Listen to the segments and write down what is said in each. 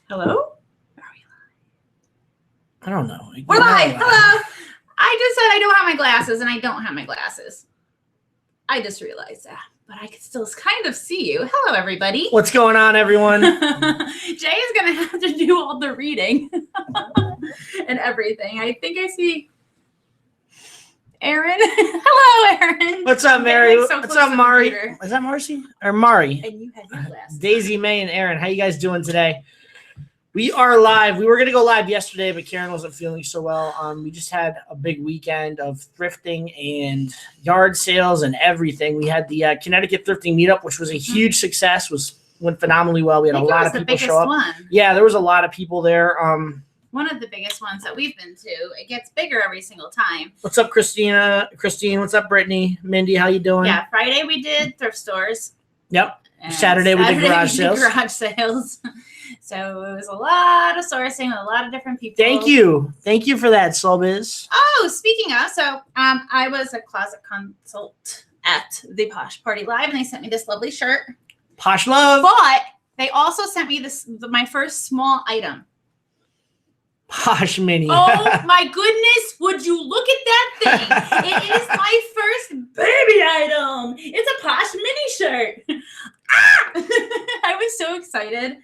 Hello? Are we live? I don't know. We're live. Hello. I just said I don't have my glasses, and I don't have my glasses. I just realized that, but I can still kind of see you. Hello, everybody. What's going on, everyone? Jay is going to have to do all the reading and everything. I think I see Aaron. Hello, Aaron. What's up, Mary? So what's up, Mari? Is that Marcy or Mari? And you had your glasses. Daisy, May, and Aaron. How you guys doing today? We are live. We were going to go live yesterday, but Karen wasn't feeling so well. We just had a big weekend of thrifting and yard sales and everything. We had the Connecticut thrifting meetup, which was a huge success. Went phenomenally well. We had a lot of people show up. One. Yeah, there was a lot of people there. One of the biggest ones that we've been to. It gets bigger every single time. What's up, Christina? Christine, what's up, Brittany? Mindy, how you doing? Yeah, Friday we did thrift stores. Yep. Saturday we did garage sales. So it was a lot of sourcing with a lot of different people. Thank you for that, Slumps. Oh, speaking of, so I was a closet consult at the Posh Party Live, and they sent me this lovely shirt. Posh love. But they also sent me my first small item. Posh mini. Oh my goodness, would you look at that thing? It is my first baby item. It's a Posh mini shirt. I was so excited.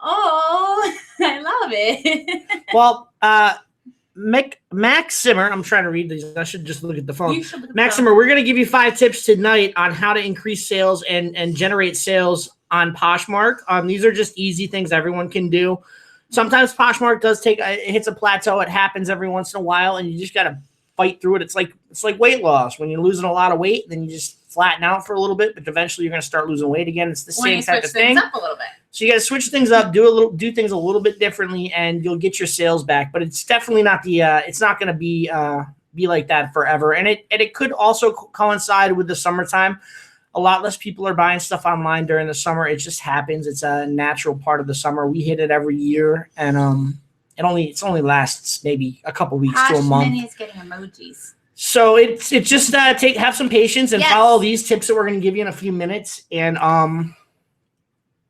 Oh, I love it. Well, Max Zimmer, I'm trying to read these. I should just look at the phone. Max Zimmer, we're going to give you 5 tips tonight on how to increase sales and generate sales on Poshmark. These are just easy things everyone can do. Sometimes Poshmark does it hits a plateau. It happens every once in a while, and you just got to fight through it. It's like weight loss. When you're losing a lot of weight, then you just flatten out for a little bit, but eventually you're going to start losing weight again. It's the same type of thing. Up a little bit. So you got to switch things up, do things a little bit differently, and you'll get your sales back. But it's definitely not it's not going to be like that forever. And it could also coincide with the summertime. A lot less people are buying stuff online during the summer. It just happens. It's a natural part of the summer. We hit it every year, and it only lasts maybe a couple weeks to a month. Mini is getting emojis. So it's just have some patience and follow these tips that we're going to give you in a few minutes, and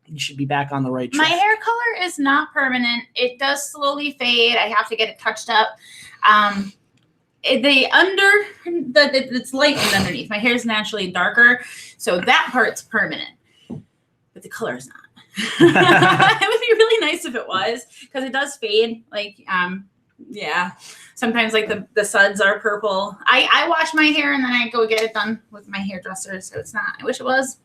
you should be back on the right track. My hair color is not permanent. It does slowly fade. I have to get it touched up. It's lightened underneath. My hair is naturally darker, so that part's permanent, but the color is not. It would be really nice if it was, because it does fade. Sometimes like the suds are purple. I wash my hair and then I go get it done with my hairdresser, so it's not. I wish it was,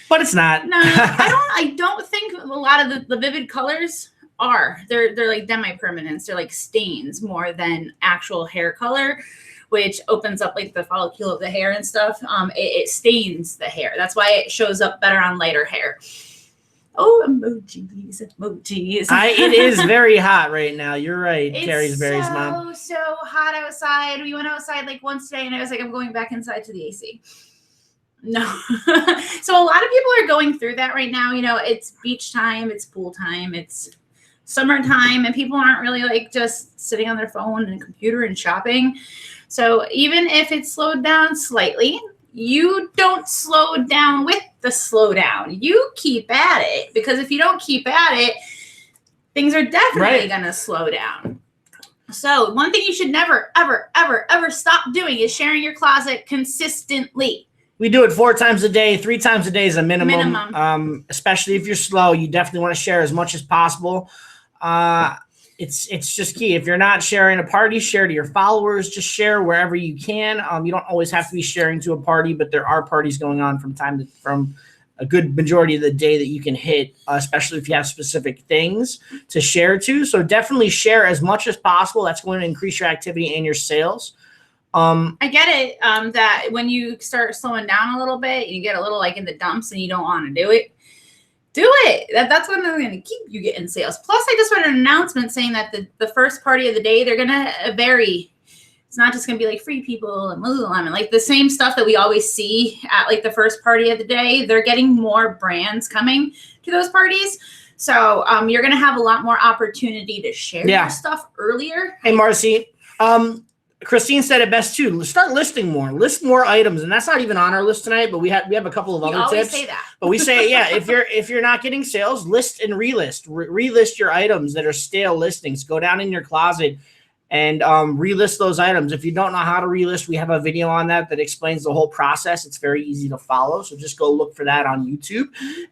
but it's not. No, I don't think a lot of the vivid colors are. They're like demi-permanents. They're like stains more than actual hair color, which opens up like the follicle of the hair and stuff. It stains the hair. That's why it shows up better on lighter hair. Oh, emojis. It is very hot right now. You're right, Carrie's Berry's mom. It's so hot outside. We went outside like once today, and I was like, I'm going back inside to the AC. No. So a lot of people are going through that right now. You know, it's beach time, it's pool time, it's summertime, and people aren't really like just sitting on their phone and computer and shopping. So even if it's slowed down slightly, you don't slow down with the slowdown. You keep at it, because if you don't keep at it, things are definitely going to slow down. So one thing you should never, ever, ever, ever stop doing is sharing your closet consistently. We do it 4 times a day. 3 times a day is a minimum. Especially if you're slow, you definitely want to share as much as possible. It's just key. If you're not sharing a party, share to your followers. Just share wherever you can. You don't always have to be sharing to a party, but there are parties going on from a good majority of the day that you can hit, especially if you have specific things to share to. So definitely share as much as possible. That's going to increase your activity and your sales. I get it. That when you start slowing down a little bit, you get a little like in the dumps and you don't want to do it. Do it. That's when they're going to keep you getting sales. Plus, I just read an announcement saying that the first party of the day, they're going to vary. It's not just going to be like free people and Lululemon, like the same stuff that we always see at like the first party of the day. They're getting more brands coming to those parties. So you're going to have a lot more opportunity to share your stuff earlier. Hey, Marcy. Christine said it best too. Start listing more. List more items, and that's not even on our list tonight. But we have a couple of other tips. Say that. But we say, yeah, if you're not getting sales, list and relist. Relist your items that are stale listings. Go down in your closet and relist those items. If you don't know how to relist, we have a video on that explains the whole process. It's very easy to follow. So just go look for that on YouTube.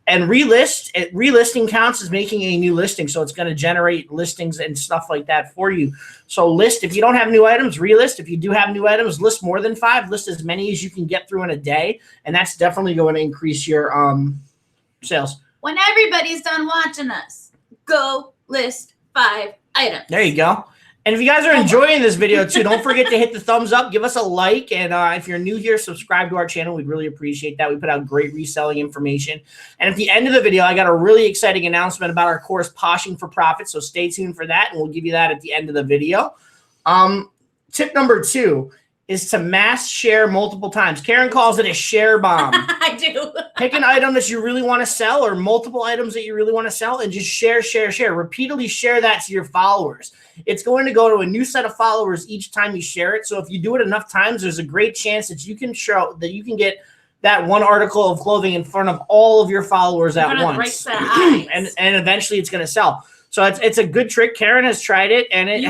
And relisting counts as making a new listing. So it's going to generate listings and stuff like that for you. So list, if you don't have new items, relist. If you do have new items, list more than 5. List as many as you can get through in a day. And that's definitely going to increase your sales. When everybody's done watching us, go list 5 items. There you go. And if you guys are enjoying this video too, don't forget to hit the thumbs up, give us a like, and if you're new here, subscribe to our channel. We'd really appreciate that. We put out great reselling information. And at the end of the video, I got a really exciting announcement about our course, Poshing for Profit, so stay tuned for that, and we'll give you that at the end of the video. Tip number 2 is to mass share multiple times. Karen calls it a share bomb. I do. Pick an item that you really want to sell or multiple items that you really want to sell and just share. Repeatedly share that to your followers. It's going to go to a new set of followers each time you share it. So if you do it enough times, there's a great chance that you can get that one article of clothing in front of all of your followers at once. and eventually it's going to sell. So it's a good trick. Karen has tried it, and I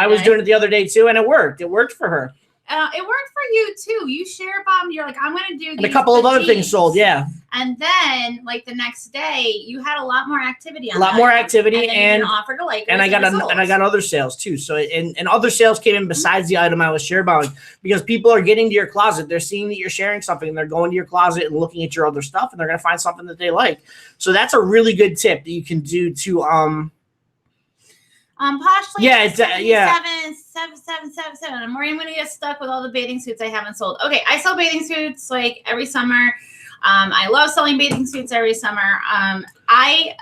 was doing it the other day too, and it worked. It worked for her. It worked for you too. You share bombed. You're like, I'm going to do these. And a couple of other things sold, yeah. And then, like the next day, you had a lot more activity. A lot more activity, and offered to like. And I got other sales too. So and other sales came in besides the item I was share bombing, because people are getting to your closet. They're seeing that you're sharing something, and they're going to your closet and looking at your other stuff, and they're going to find something that they like. So that's a really good tip that you can do to Posh, like yeah, 77777. I'm worried I'm gonna get stuck with all the bathing suits I haven't sold. Okay, I sell bathing suits like every summer. I love selling bathing suits every summer. I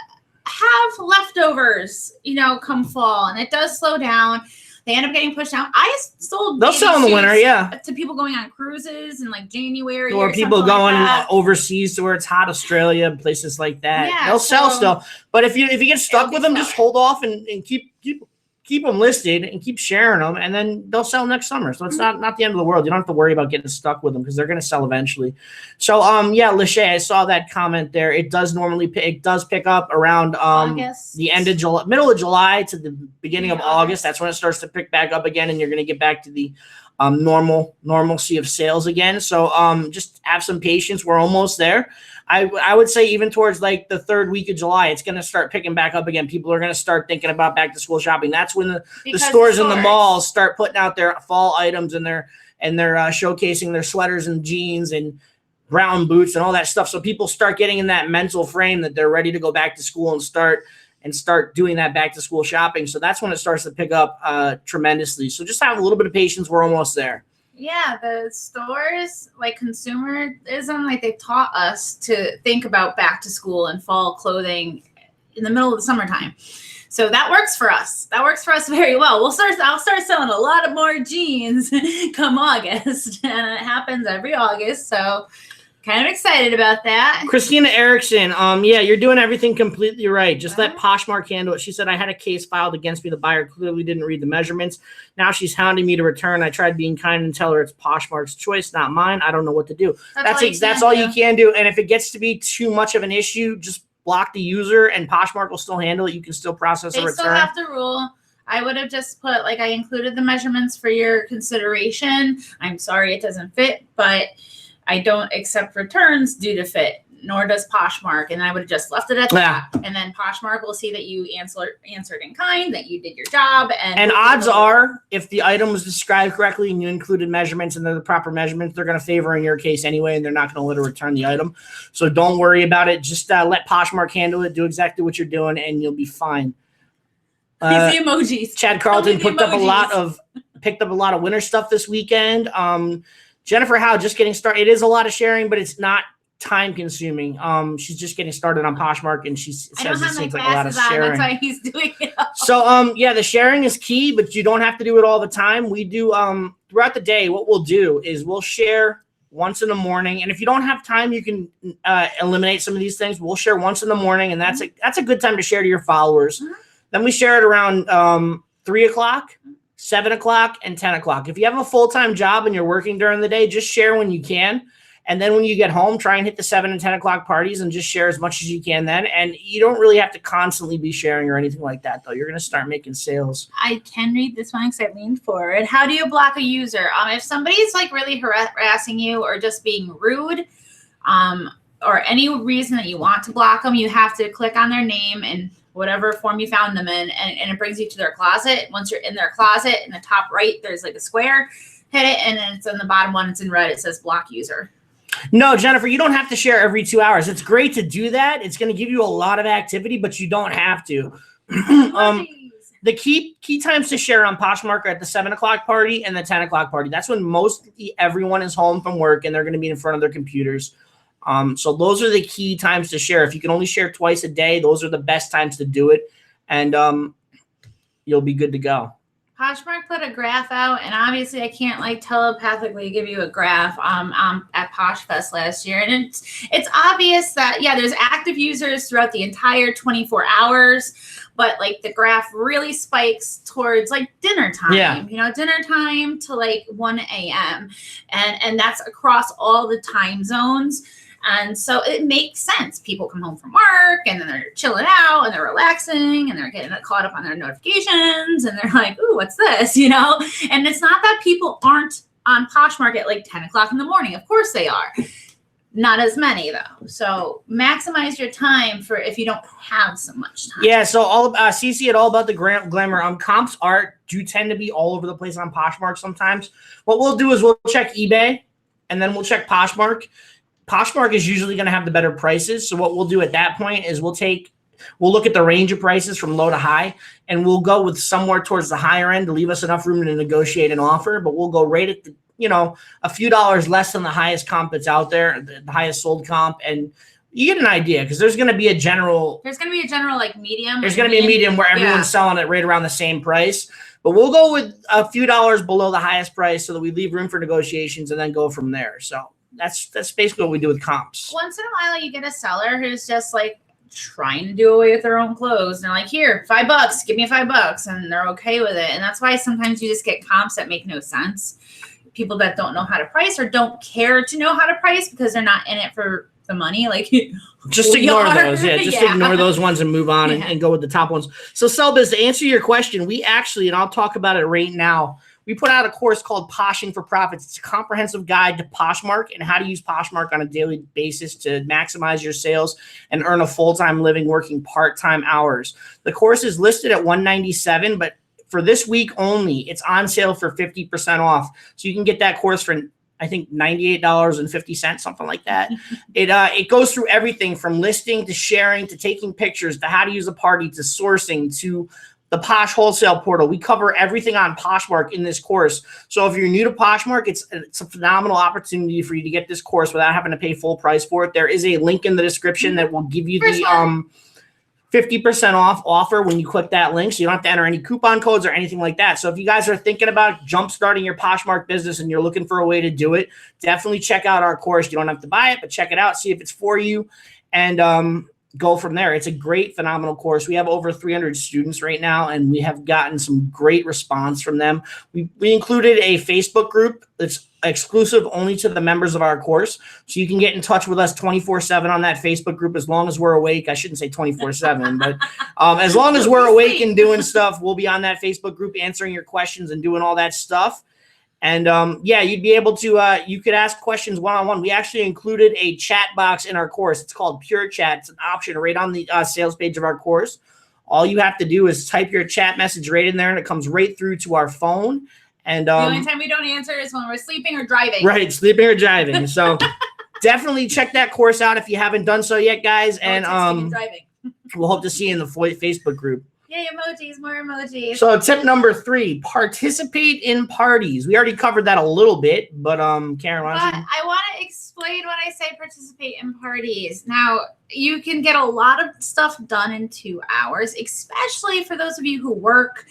have leftovers, come fall, and it does slow down. They end up getting pushed out. I sold. They'll sell in the winter, yeah. To people going on cruises in like January, or people going overseas to where it's hot, Australia, places like that. Yeah, they'll sell still. But if you get stuck with them, just hold off and keep them listed and keep sharing them, and then they'll sell next summer. So it's not the end of the world. You don't have to worry about getting stuck with them because they're going to sell eventually. So yeah, Lachey, I saw that comment there. It does pick up around the end of July, middle of July to the beginning of August. That's when it starts to pick back up again, and you're going to get back to the normalcy of sales again. So just have some patience. We're almost there. I would say even towards like the 3rd week of July, it's going to start picking back up again. People are going to start thinking about back to school shopping. That's when the stores and the malls start putting out their fall items, and they're showcasing their sweaters and jeans and brown boots and all that stuff. So people start getting in that mental frame that they're ready to go back to school and start doing that back to school shopping. So that's when it starts to pick up tremendously. So just have a little bit of patience. We're almost there. Yeah, the stores, like consumerism, like they've taught us to think about back to school and fall clothing in the middle of the summertime. So that works for us. That works for us very well. I'll start selling a lot of more jeans come August, and it happens every August. So kind of excited about that. Christina Erickson, yeah, you're doing everything completely right. Just let Poshmark handle it. She said, I had a case filed against me. The buyer clearly didn't read the measurements. Now she's hounding me to return. I tried being kind and tell her it's Poshmark's choice, not mine. I don't know what to do. That's all you can do. And if it gets to be too much of an issue, just block the user, and Poshmark will still handle it. You can still process a return. They still have to rule. I would have just put, like, I included the measurements for your consideration. I'm sorry it doesn't fit, but I don't accept returns due to fit, nor does Poshmark. And I would have just left it at that. And then Poshmark will see that you answered in kind, that you did your job. And odds are, if the item was described correctly and you included measurements and they're the proper measurements, they're going to favor in your case anyway, and they're not going to let her return the item. So don't worry about it. Just let Poshmark handle it. Do exactly what you're doing, and you'll be fine. These emojis. Chad Carlton picked up a lot of winter stuff this weekend. Jennifer Howe, just getting started. It is a lot of sharing, but it's not time consuming. She's just getting started on Poshmark, and she says it seems like a lot of sharing. That's why he's doing it. So yeah, the sharing is key, but you don't have to do it all the time. We do throughout the day. What we'll do is we'll share once in the morning, and if you don't have time, you can eliminate some of these things. We'll share once in the morning, and that's a good time to share to your followers. Then we share it around 3 o'clock. 7 o'clock, and 10 o'clock. If you have a full-time job and you're working during the day, just share when you can. And then when you get home, try and hit the 7 and 10 o'clock parties and just share as much as you can then. And you don't really have to constantly be sharing or anything like that, though. You're going to start making sales. I can read this one because I leaned forward. How do you block a user? If somebody's like really harassing you or just being rude, or any reason that you want to block them, you have to click on their name and whatever form you found them in, and it brings you to their closet. Once you're in their closet, in the top right, there's like a square. Hit it, and then it's in the bottom one. It's in red. It says block user. No, Jennifer, you don't have to share every 2 hours. It's great to do that. It's going to give you a lot of activity, but you don't have to. The key times to share on Poshmark are at the 7 o'clock party and the 10 o'clock party. That's when mostly everyone is home from work and they're going to be in front of their computers. So those are the key times to share. If you can only share twice a day, those are the best times to do it. And you'll be good to go. Poshmark put a graph out, and obviously I can't like telepathically give you a graph at Posh Fest last year. And it's obvious that, yeah, there's active users throughout the entire 24 hours, but like the graph really spikes towards like dinner time, dinner time to like 1 a.m. And that's across all the time zones. And so it makes sense. People come home from work and then they're chilling out and they're relaxing and they're getting caught up on their notifications and they're like, ooh, what's this? And it's not that people aren't on Poshmark at like 10 o'clock in the morning. Of course they are. Not as many though. So maximize your time for if you don't have so much time. Yeah. So CC it all about the glamour. Comps do tend to be all over the place on Poshmark sometimes. What we'll do is we'll check eBay and then we'll check Poshmark. Poshmark is usually going to have the better prices. So what we'll do at that point is we'll look at the range of prices from low to high, and we'll go with somewhere towards the higher end to leave us enough room to negotiate an offer. But we'll go right at the, a few dollars less than the highest comp that's out there, the highest sold comp. And you get an idea because there's going to be a general like medium. There's going to be a medium where everyone's selling it right around the same price. But we'll go with a few dollars below the highest price so that we leave room for negotiations and then go from there. So that's basically what we do with comps. Once in a while, you get a seller who's just like trying to do away with their own clothes. And they're like, here, $5, give me $5. And they're okay with it. And that's why sometimes you just get comps that make no sense. People that don't know how to price or don't care to know how to price because they're not in it for the money. Like, just ignore those. Yeah, just ignore those ones and move on and go with the top ones. So Selbiz, to answer your question, we actually, and I'll talk about it right now, we put out a course called Poshing for Profits. It's a comprehensive guide to Poshmark and how to use Poshmark on a daily basis to maximize your sales and earn a full-time living working part-time hours. The course is listed at $197, but for this week only, it's on sale for 50% off. So you can get that course for, I think, $98.50, something like that. It goes through everything from listing to sharing to taking pictures to how to use a party to sourcing to the Posh wholesale portal. We cover everything on Poshmark in this course. So if you're new to Poshmark, it's a phenomenal opportunity for you to get this course without having to pay full price for it. There is a link in the description that will give you the 50% off offer when you click that link. So you don't have to enter any coupon codes or anything like that. So if you guys are thinking about jump starting your Poshmark business and you're looking for a way to do it, definitely check out our course. You don't have to buy it, but check it out, see if it's for you. And go from there. It's a great, phenomenal course. We have over 300 students right now, and we have gotten some great response from them. We included a Facebook group that's exclusive only to the members of our course. So you can get in touch with us 24/7 on that Facebook group as long as we're awake. I shouldn't say 24/7, but as long as we're awake and doing stuff, we'll be on that Facebook group answering your questions and doing all that stuff. And you'd be able to, you could ask questions one-on-one. We actually included a chat box in our course. It's called Pure Chat. It's an option right on the sales page of our course. All you have to do is type your chat message right in there, and it comes right through to our phone. And the only time we don't answer is when we're sleeping or driving. Right, sleeping or driving. So definitely check that course out if you haven't done so yet, guys. And driving. We'll hope to see you in the Facebook group. Yay, emojis, more emojis. So tip number 3, participate in parties. We already covered that a little bit, but Karen, why don't you? I want to explain when I say participate in parties. Now, you can get a lot of stuff done in 2 hours, especially for those of you who work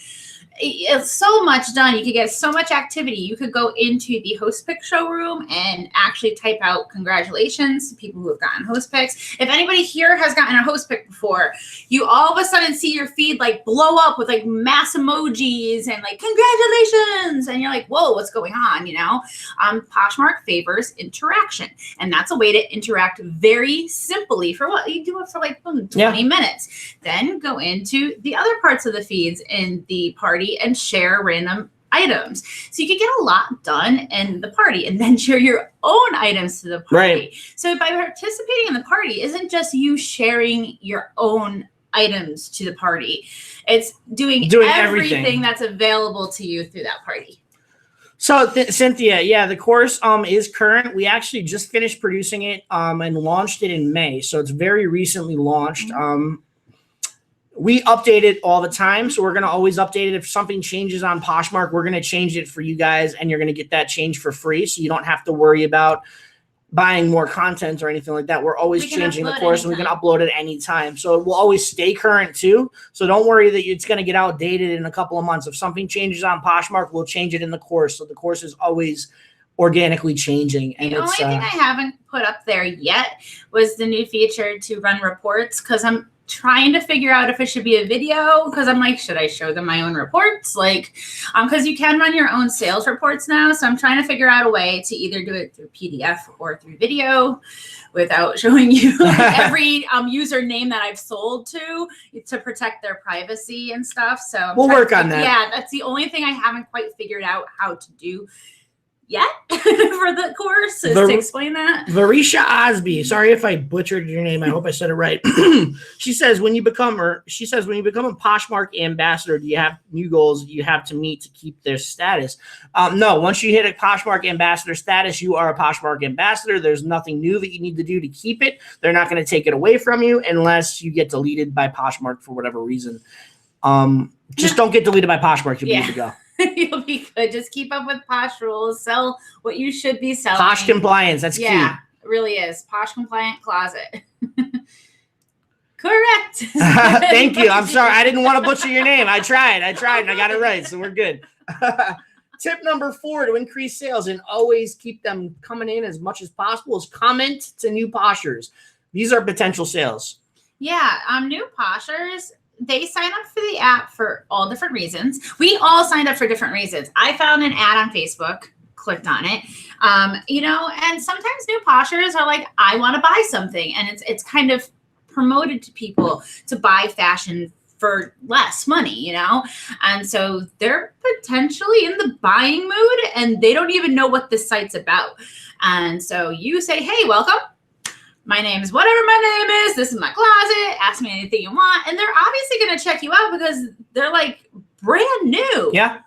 it's so much done. You could get so much activity. You could go into the host pick showroom and actually type out congratulations to people who have gotten host picks. If anybody here has gotten a host pick before, you all of a sudden see your feed like blow up with like mass emojis and like congratulations, and you're like, whoa, what's going on? You know, Poshmark favors interaction, and that's a way to interact very simply for what you do it for like 20 minutes. Then go into the other parts of the feeds in the party and share random items. So you could get a lot done in the party and then share your own items to the party. Right. So by participating in the party isn't just you sharing your own items to the party. It's doing everything that's available to you through that party. So Cynthia, yeah, the course is current. We actually just finished producing it and launched it in May. So it's very recently launched. We update it all the time, so we're going to always update it. If something changes on Poshmark, we're going to change it for you guys, and you're going to get that change for free, so you don't have to worry about buying more content or anything like that. We're always changing the course, and we can upload it anytime. So it will always stay current too. So don't worry that it's going to get outdated in a couple of months. If something changes on Poshmark, we'll change it in the course. So the course is always organically changing. And the only thing I haven't put up there yet was the new feature to run reports, because I'm trying to figure out if it should be a video, because I'm like, should I show them my own reports? Like, because you can run your own sales reports now. So I'm trying to figure out a way to either do it through PDF or through video without showing you every username that I've sold to protect their privacy and stuff. So we'll work on that. Yeah, that's the only thing I haven't quite figured out how to do yet for the course is to explain that. Varisha Osby, sorry if I butchered your name. I hope I said it right. She says, when you become a Poshmark ambassador, do you have new goals you have to meet to keep their status? No, once you hit a Poshmark ambassador status, you are a Poshmark ambassador. There's nothing new that you need to do to keep it. They're not going to take it away from you unless you get deleted by Poshmark for whatever reason. Just don't get deleted by Poshmark. You'll be good to go. You'll be good. Just keep up with Posh rules. Sell what you should be selling. Posh compliance. That's key. Yeah, it really is. Posh compliant closet. Correct. Thank you. I'm sorry. I didn't want to butcher your name. I tried and I got it right. So we're good. Tip number 4 to increase sales and always keep them coming in as much as possible is comment to new Poshers. These are potential sales. Yeah. New Poshers, they sign up for the app for all different reasons. We all signed up for different reasons. I found an ad on Facebook, clicked on it, and sometimes new Poshers are like, I want to buy something. And it's kind of promoted to people to buy fashion for less money, and so they're potentially in the buying mood and they don't even know what this site's about. And so you say, hey, welcome. My name is whatever my name is. This is my closet. Ask me anything you want. And they're obviously going to check you out because they're like brand new. Yeah.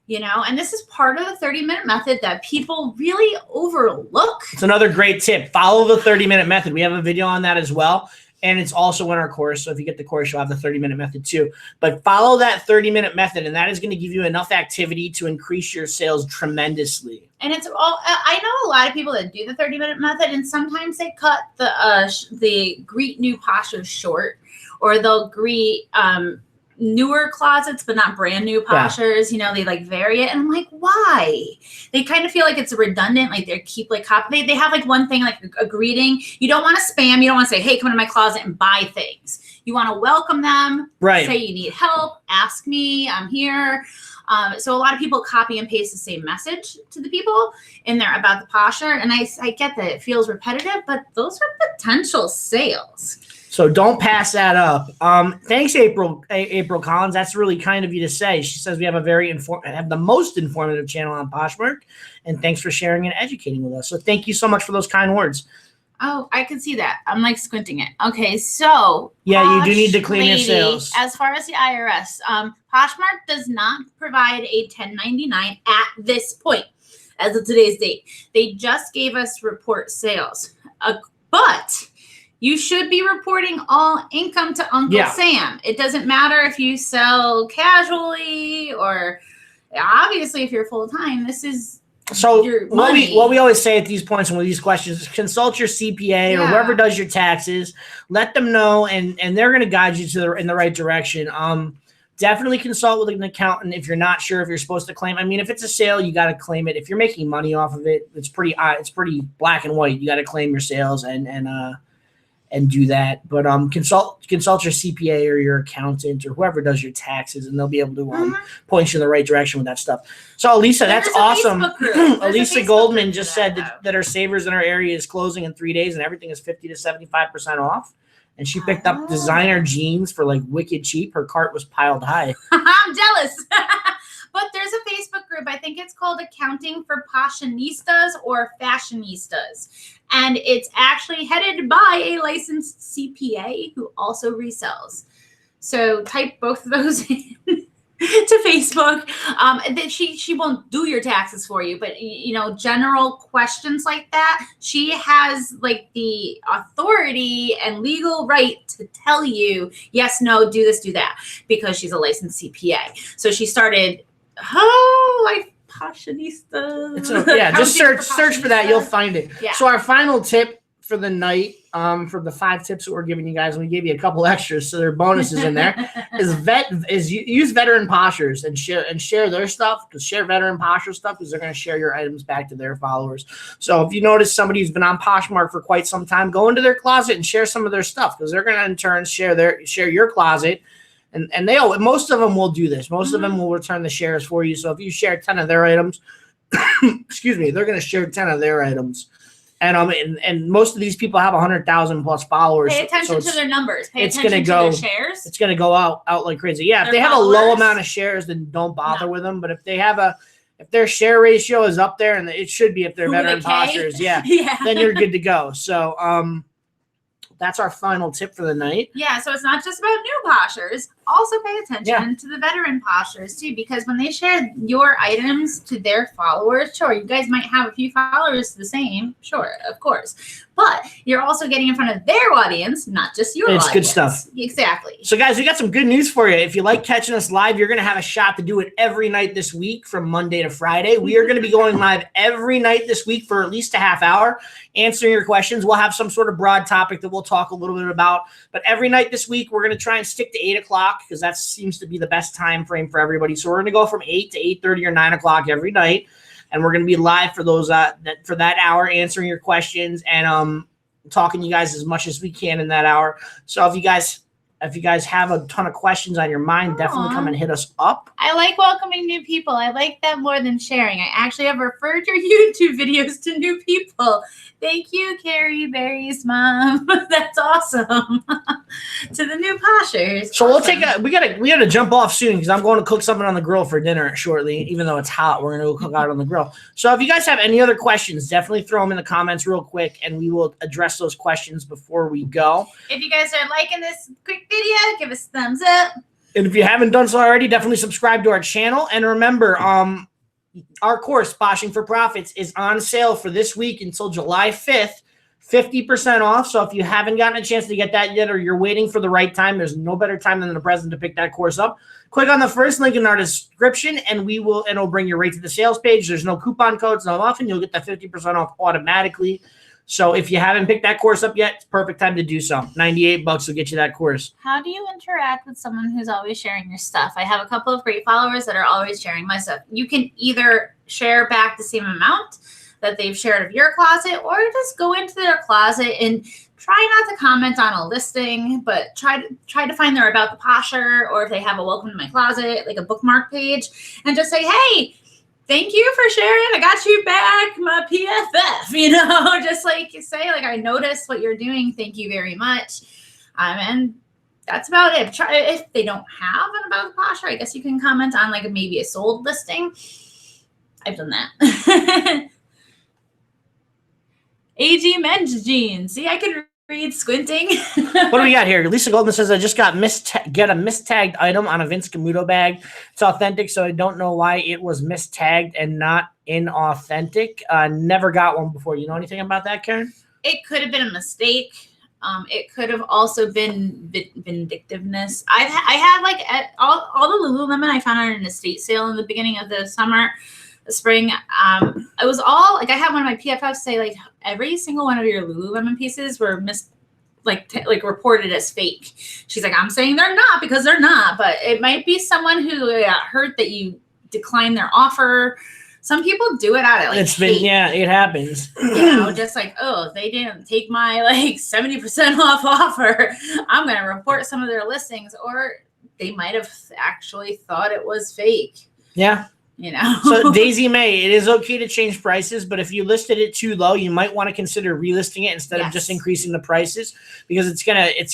And this is part of the 30-minute method that people really overlook. It's another great tip. Follow the 30-minute method. We have a video on that as well. And it's also in our course. So if you get the course, you'll have the 30-minute method too. But follow that 30-minute method, and that is going to give you enough activity to increase your sales tremendously. And it's all, I know a lot of people that do the 30-minute method, and sometimes they cut the greet new Poshers short, or they'll greet newer closets, but not brand new Poshers. They like vary it. And I'm like, why? They kind of feel like it's redundant. Like they keep like copy. They have like one thing, like a greeting. You don't want to spam. You don't want to say, hey, come into my closet and buy things. You want to welcome them. Right. Say you need help. Ask me. I'm here. So a lot of people copy and paste the same message to the people in there about the Posher. And I get that it feels repetitive, but those are potential sales. So don't pass that up. Thanks, April Collins. That's really kind of you to say. She says we have have the most informative channel on Poshmark, and thanks for sharing and educating with us. So thank you so much for those kind words. Oh, I can see that. I'm like squinting it. Okay, so yeah, you do need to clean your sales. As far as the IRS, Poshmark does not provide a 1099 at this point, as of today's date. They just gave us report sales, but you should be reporting all income to Uncle Sam. It doesn't matter if you sell casually or obviously if you're full-time. This is your money. What we always say at these points and with these questions is consult your CPA or whoever does your taxes. Let them know, and they're going to guide you in the right direction. definitely consult with an accountant if you're not sure if you're supposed to claim. I mean, if it's a sale, you got to claim it. If you're making money off of it, it's pretty black and white. You got to claim your sales and do that. But consult your CPA or your accountant or whoever does your taxes, and they'll be able to point you in the right direction with that stuff. So Elisa, that's awesome. Elisa Goldman just said that her Savers in her area is closing in 3 days, and everything is 50 to 75% off. And she picked up designer jeans for like wicked cheap. Her cart was piled high. I'm jealous. But there's a Facebook group. I think it's called Accounting for Poshonistas or Fashionistas. And it's actually headed by a licensed CPA who also resells. So type both of those in to Facebook. That she won't do your taxes for you, but general questions like that, she has like the authority and legal right to tell you yes, no, do this, do that, because she's a licensed CPA. So she started Poshinista. Just search for that. You'll find it. Yeah. So our final tip for the night, for the 5 tips that we're giving you guys, and we gave you a couple extras, so there are bonuses in there, is use veteran poshers and share their stuff. Because share veteran posher stuff, because they're going to share your items back to their followers. So if you notice somebody who's been on Poshmark for quite some time, go into their closet and share some of their stuff, because they're going to in turn share your closet. And most of them will do this. Most of them will return the shares for you. So if you share 10 of their items, excuse me, they're going to share 10 of their items. And most of these people have 100,000 plus followers. Pay attention to their numbers. Pay attention to their shares. It's going to go out like crazy. Yeah, if they have a low amount of shares, then don't bother with them. But if their share ratio is up there, and it should be if they're veteran poshers, then you're good to go. So that's our final tip for the night. Yeah, so it's not just about new poshers. Also pay attention to the veteran poshers too, because when they share your items to their followers, sure, you guys might have a few followers the same, sure, of course. But you're also getting in front of their audience, not just your audience. It's good stuff. Exactly. So guys, we got some good news for you. If you like catching us live, you're going to have a shot to do it every night this week from Monday to Friday. We are going to be going live every night this week for at least a half hour, answering your questions. We'll have some sort of broad topic that we'll talk a little bit about. But every night this week, we're going to try and stick to 8 o'clock because that seems to be the best time frame for everybody. So we're going to go from 8 to 8:30 or 9 o'clock every night. And we're going to be live for those for that hour, answering your questions and talking to you guys as much as we can in that hour. So if you guys have a ton of questions on your mind, definitely come and hit us up. I like welcoming new people. I like that more than sharing. I actually have referred your YouTube videos to new people. Thank you, Carrie Berry's mom. That's awesome. To the new poshers. So awesome. we gotta jump off soon because I'm going to cook something on the grill for dinner shortly. Even though it's hot, we're gonna go cook out on the grill. So if you guys have any other questions, definitely throw them in the comments real quick, and we will address those questions before we go. If you guys are liking this quick video, give us a thumbs up. And if you haven't done so already, definitely subscribe to our channel. And remember, our course, Poshing for Profits, is on sale for this week until July 5th, 50% off. So if you haven't gotten a chance to get that yet, or you're waiting for the right time, there's no better time than the present to pick that course up. Click on the first link in our description, and it'll bring you right to the sales page. There's no coupon codes, no nothing. You'll get that 50% off automatically. So if you haven't picked that course up yet, it's perfect time to do so. $98 will get you that course. How do you interact with someone who's always sharing your stuff? I have a couple of great followers that are always sharing my stuff. You can either share back the same amount that they've shared of your closet, or just go into their closet and try not to comment on a listing, but try to find their About the Posher, or if they have a Welcome to My Closet, like a bookmark page, and just say, hey, thank you for sharing. I got you back my PFF, just like you say, like, I noticed what you're doing. Thank you very much. And that's about it. If they don't have an About the Posher, I guess you can comment on like maybe a sold listing. I've done that. AG men's jeans. See, I can read squinting. What do we got here? Lisa Goldman says, I just got get a mistagged item on a Vince Camuto bag. It's authentic, so I don't know why it was mistagged and not inauthentic. Never got one before. You know anything about that, Karen? It could have been a mistake. It could have also been vindictiveness. I had like all the Lululemon I found on an estate sale in the beginning of the spring. It was all like, I had one of my PFFs say like every single one of your Lululemon pieces were like reported as fake. She's like, I'm saying they're not because they're not, but it might be someone who got hurt that you declined their offer. Some people do it out of like hate. It happens. Just like, oh, they didn't take my like 70% off offer. I'm gonna report some of their listings, or they might have actually thought it was fake. Yeah. So Daisy May, it is okay to change prices, but if you listed it too low, you might want to consider relisting it instead of just increasing the prices, because it's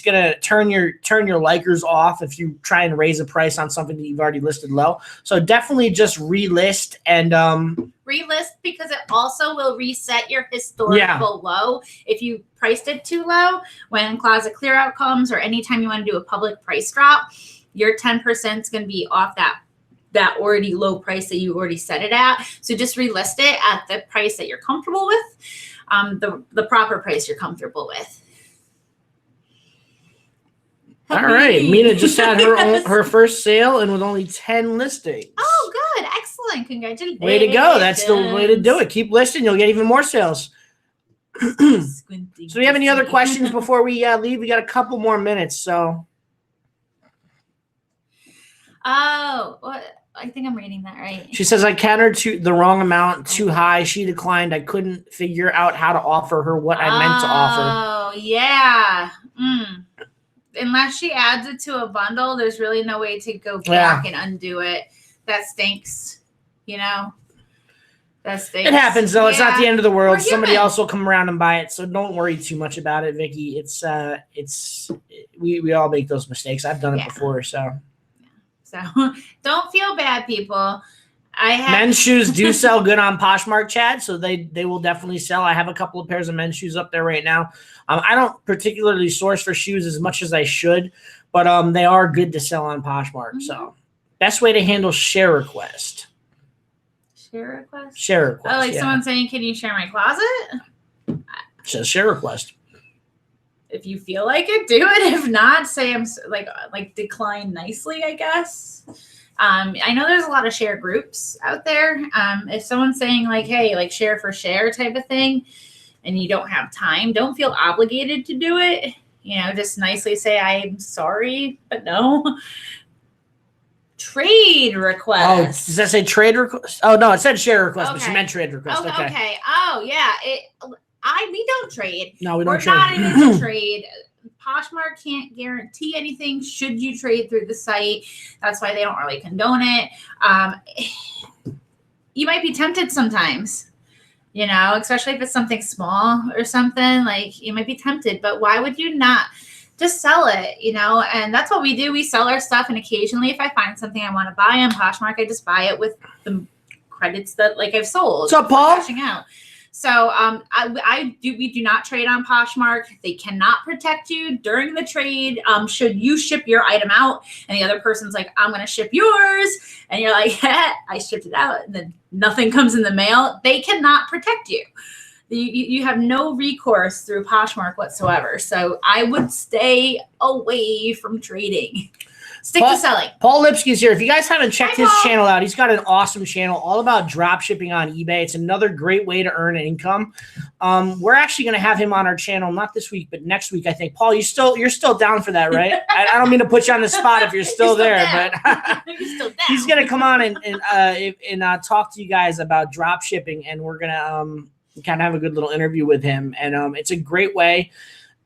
gonna turn your likers off if you try and raise a price on something that you've already listed low. So definitely just relist and relist, because it also will reset your historical low if you priced it too low. When closet clear out comes, or anytime you want to do a public price drop, your 10% is going to be off that already low price that you already set it at. So just relist it at the price that you're comfortable with, the proper price you're comfortable with. All right, Mina just had her first sale and with only 10 listings. Oh, good, excellent, congratulations! Way to go! That's the way to do it. Keep listing, you'll get even more sales. So, do you have any other questions before we leave? We got a couple more minutes, so. Oh, what? I think I'm reading that right. She says, I countered to the wrong amount, too high. She declined. I couldn't figure out how to offer her what I meant to offer. Oh, yeah. Unless she adds it to a bundle, there's really no way to go back and undo it. That stinks, That stinks. It happens, though. It's not the end of the world. Somebody else will come around and buy it, so don't worry too much about it, Vicky. We all make those mistakes. I've done it before, so. So don't feel bad, people. Men's shoes do sell good on Poshmark, Chad, so they will definitely sell. I have a couple of pairs of men's shoes up there right now. I don't particularly source for shoes as much as I should, but they are good to sell on Poshmark. So best way to handle share request. Share request? Share request. Oh, like someone saying, can you share my closet? It says share request. If you feel like it, do it. If not, say I'm like decline nicely, I guess. I know there's a lot of share groups out there. If someone's saying like, hey, like share for share type of thing, and you don't have time, don't feel obligated to do it. Just nicely say, I'm sorry, but no. Trade request. Oh, does that say trade request? Oh, no, it said share request, but she meant trade request. Okay. Oh, yeah. We don't trade. No, we don't trade. We're not into trade. Poshmark can't guarantee anything should you trade through the site. That's why they don't really condone it. You might be tempted sometimes, especially if it's something small or something. Like, you might be tempted, but why would you not just sell it, And that's what we do. We sell our stuff, and occasionally if I find something I want to buy on Poshmark, I just buy it with the credits that I've sold. What's up, Paul? Out. So we do not trade on Poshmark. They cannot protect you during the trade. Should you ship your item out and the other person's like, I'm going to ship yours, and you're like, I shipped it out, and then nothing comes in the mail, they cannot protect you. You have no recourse through Poshmark whatsoever. So I would stay away from trading. Stick to selling. Paul Lipsky's here. If you guys haven't checked his channel out, he's got an awesome channel all about drop shipping on eBay. It's another great way to earn an income. We're actually going to have him on our channel, not this week, but next week, I think. Paul, you're still down for that, right? I don't mean to put you on the spot if you're still there, but he's going to come on and talk to you guys about drop shipping, and we're going to kind of have a good little interview with him. And it's a great way.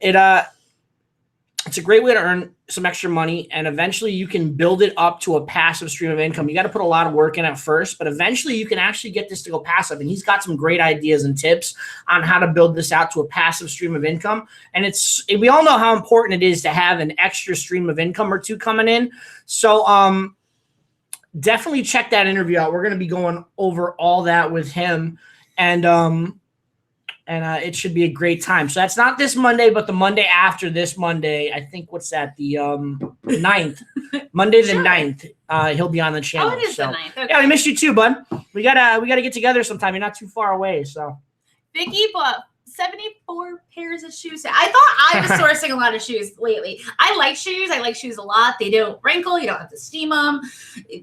It's a great way to earn some extra money, and eventually you can build it up to a passive stream of income. You got to put a lot of work in at first, but eventually you can actually get this to go passive. And he's got some great ideas and tips on how to build this out to a passive stream of income. And we all know how important it is to have an extra stream of income or two coming in. So definitely check that interview out. We're going to be going over all that with him, and it should be a great time. So that's not this Monday, but the Monday after this Monday. I think, what's that? The 9th. Monday the 9th. He'll be on the channel. Oh, it is the 9th. Okay. Yeah, we missed you too, bud. We gotta get together sometime. You're not too far away. So Vicky bought 74 pairs of shoes. I thought I was sourcing a lot of shoes lately. I like shoes. I like shoes a lot. They don't wrinkle. You don't have to steam them.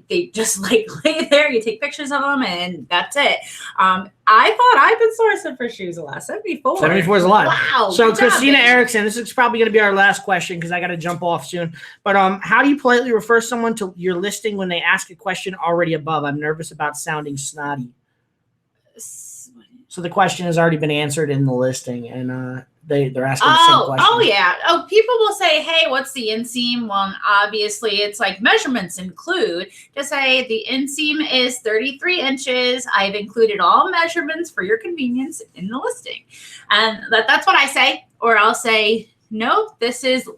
They just like lay there. You take pictures of them and that's it. I thought I've been sourcing for shoes a lot. 74. 74 is a lot. Wow. So Christina Erickson, this is probably going to be our last question because I got to jump off soon. But how do you politely refer someone to your listing when they ask a question already above? I'm nervous about sounding snotty. So the question has already been answered in the listing, and they're asking the same question. Oh, yeah. Oh, people will say, hey, what's the inseam? Well, obviously, it's like measurements include. Just say the inseam is 33 inches. I've included all measurements for your convenience in the listing. And that's what I say. Or I'll say, no, this is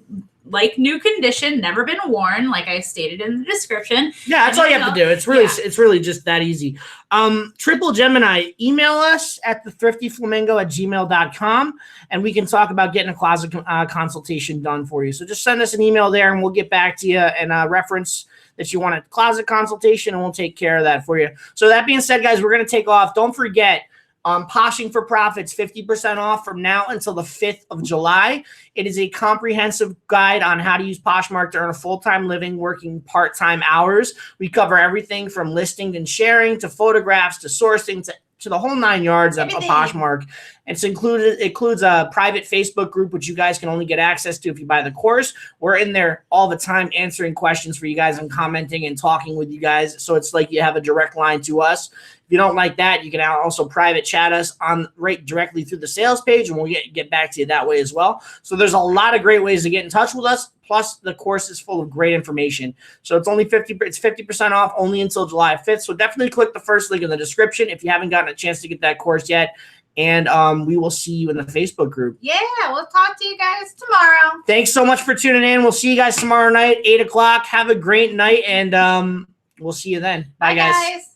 like new condition, never been worn, like I stated in the description. Yeah, that's all you have to do. It's really just that easy. Triple Gemini, email us at thethriftyflamingo@gmail.com, and we can talk about getting a closet consultation done for you. So just send us an email there, and we'll get back to you and reference that you want a closet consultation, and we'll take care of that for you. So that being said, guys, we're going to take off. Don't forget, Poshing for Profits, 50% off from now until the 5th of July. It is a comprehensive guide on how to use Poshmark to earn a full-time living working part-time hours. We cover everything from listing and sharing to photographs to sourcing to the whole 9 yards of Poshmark. It includes a private Facebook group, which you guys can only get access to if you buy the course. We're in there all the time answering questions for you guys and commenting and talking with you guys. So it's like you have a direct line to us. If you don't like that, you can also private chat us right directly through the sales page, and we'll get back to you that way as well. So there's a lot of great ways to get in touch with us. Plus, the course is full of great information. So it's only 50% off only until July 5th. So definitely click the first link in the description if you haven't gotten a chance to get that course yet. And we will see you in the Facebook group. Yeah, we'll talk to you guys tomorrow. Thanks so much for tuning in. We'll see you guys tomorrow night, 8 o'clock. Have a great night, and we'll see you then. Bye guys.